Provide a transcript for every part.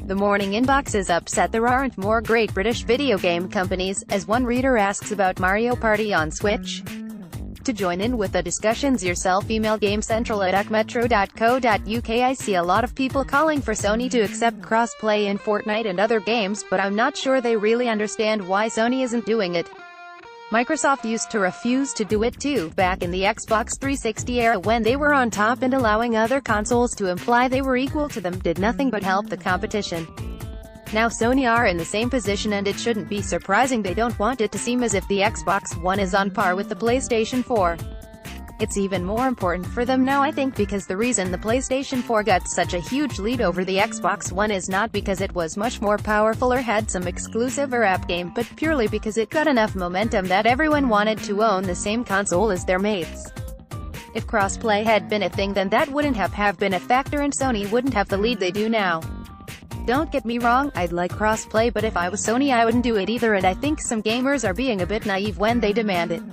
The morning inbox is upset there aren't more great British video game companies, as one reader asks about Mario Party on Switch. To join in with the discussions yourself, email gamecentral@acmetro.co.uk. I see a lot of people calling for Sony to accept cross-play in Fortnite and other games, but I'm not sure they really understand why Sony isn't doing it. Microsoft used to refuse to do it too, back in the Xbox 360 era when they were on top, and allowing other consoles to imply they were equal to them did nothing but help the competition. Now Sony are in the same position, and it shouldn't be surprising they don't want it to seem as if the Xbox One is on par with the PlayStation 4. It's even more important for them now, I think, because the reason the PlayStation 4 got such a huge lead over the Xbox One is not because it was much more powerful or had some exclusive or app game, but purely because it got enough momentum that everyone wanted to own the same console as their mates. If crossplay had been a thing, then that wouldn't have been a factor, and Sony wouldn't have the lead they do now. Don't get me wrong, I'd like crossplay, but if I was Sony I wouldn't do it either, and I think some gamers are being a bit naive when they demand it.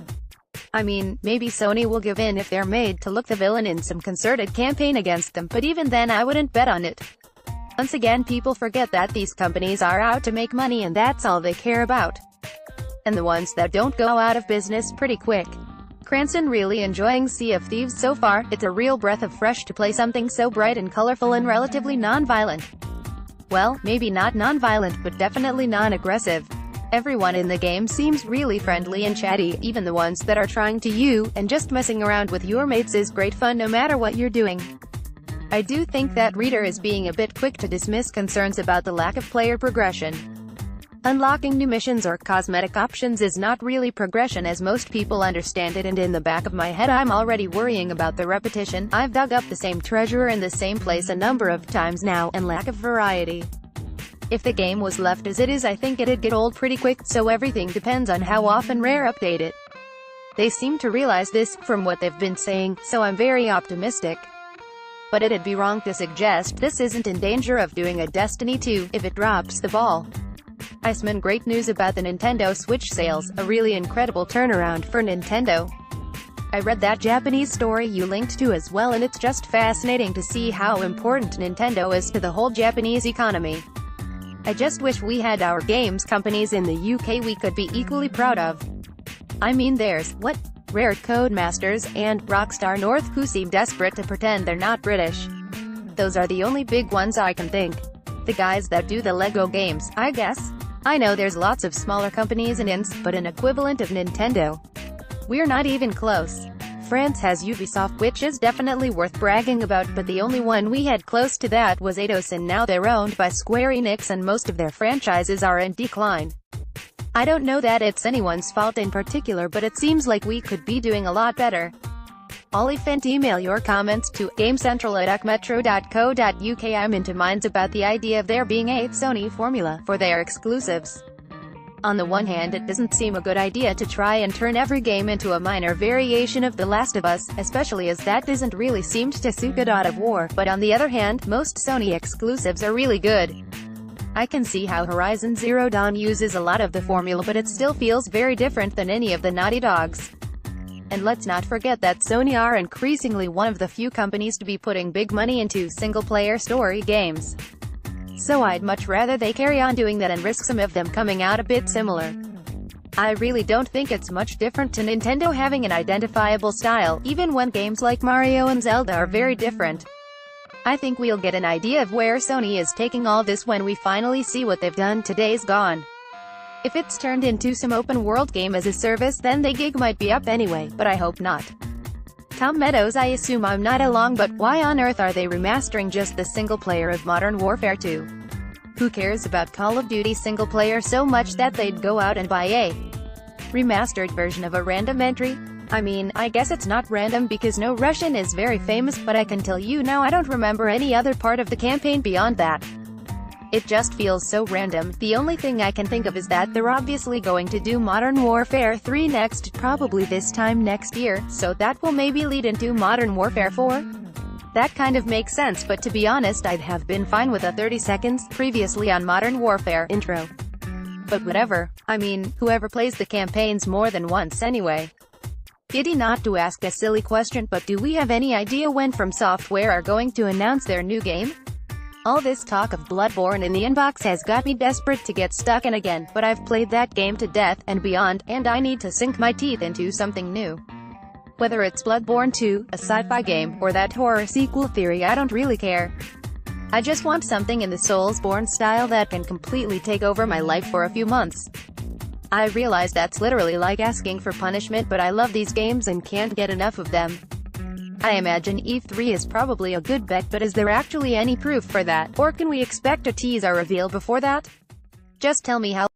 I mean, maybe Sony will give in if they're made to look the villain in some concerted campaign against them, but even then I wouldn't bet on it. Once again, people forget that these companies are out to make money, and that's all they care about. And the ones that don't go out of business pretty quick. Cranston really enjoying Sea of Thieves so far. It's a real breath of fresh to play something so bright and colorful and relatively non-violent. Well, maybe not non-violent, but definitely non-aggressive. Everyone in the game seems really friendly and chatty, even the ones that are trying to you, and just messing around with your mates is great fun no matter what you're doing. I do think that reader is being a bit quick to dismiss concerns about the lack of player progression. Unlocking new missions or cosmetic options is not really progression as most people understand it, and in the back of my head I'm already worrying about the repetition. I've dug up the same treasure in the same place a number of times now, and lack of variety. If the game was left as it is, I think it'd get old pretty quick, so everything depends on how often Rare update it. They seem to realize this, from what they've been saying, so I'm very optimistic. But it'd be wrong to suggest this isn't in danger of doing a Destiny 2, if it drops the ball. Iceman, great news about the Nintendo Switch sales, a really incredible turnaround for Nintendo. I read that Japanese story you linked to as well, and it's just fascinating to see how important Nintendo is to the whole Japanese economy. I just wish we had our games companies in the UK we could be equally proud of. I mean, there's Rare, Codemasters, and Rockstar North, who seem desperate to pretend they're not British. Those are the only big ones I can think. The guys that do the Lego games, I guess. I know there's lots of smaller companies and ints, but an equivalent of Nintendo? We're not even close. France has Ubisoft, which is definitely worth bragging about, but the only one we had close to that was Eidos, and now they're owned by Square Enix and most of their franchises are in decline. I don't know that it's anyone's fault in particular, but it seems like we could be doing a lot better. Olifant, email your comments to gamecentral@acmetro.co.uk. I'm into minds about the idea of there being a Sony formula for their exclusives. On the one hand, it doesn't seem a good idea to try and turn every game into a minor variation of The Last of Us, especially as that doesn't really seem to suit God of War, but on the other hand, most Sony exclusives are really good. I can see how Horizon Zero Dawn uses a lot of the formula, but it still feels very different than any of the Naughty Dogs. And let's not forget that Sony are increasingly one of the few companies to be putting big money into single-player story games. So I'd much rather they carry on doing that and risk some of them coming out a bit similar. I really don't think it's much different to Nintendo having an identifiable style, even when games like Mario and Zelda are very different. I think we'll get an idea of where Sony is taking all this when we finally see what they've done to Days Gone. If it's turned into some open-world game as a service, then the gig might be up anyway, but I hope not. Tom Meadows, I assume I'm not along, but why on earth are they remastering just the single-player of Modern Warfare 2? Who cares about Call of Duty single-player so much that they'd go out and buy a remastered version of a random entry? I mean, I guess it's not random because No Russian is very famous, but I can tell you now I don't remember any other part of the campaign beyond that. It just feels so random. The only thing I can think of is that they're obviously going to do Modern Warfare 3 next, probably this time next year, so that will maybe lead into Modern Warfare 4? That kind of makes sense, but to be honest I'd have been fine with a 30 seconds, previously on Modern Warfare, intro. But whatever. I mean, whoever plays the campaigns more than once anyway. Giddy not to ask a silly question, but do we have any idea when From Software are going to announce their new game? All this talk of Bloodborne in the inbox has got me desperate to get stuck in again, but I've played that game to death and beyond, and I need to sink my teeth into something new. Whether it's Bloodborne 2, a sci-fi game, or that horror sequel theory, I don't really care. I just want something in the Soulsborne style that can completely take over my life for a few months. I realize that's literally like asking for punishment, but I love these games and can't get enough of them. I imagine E3 is probably a good bet, but is there actually any proof for that, or can we expect a tease or reveal before that? Just tell me how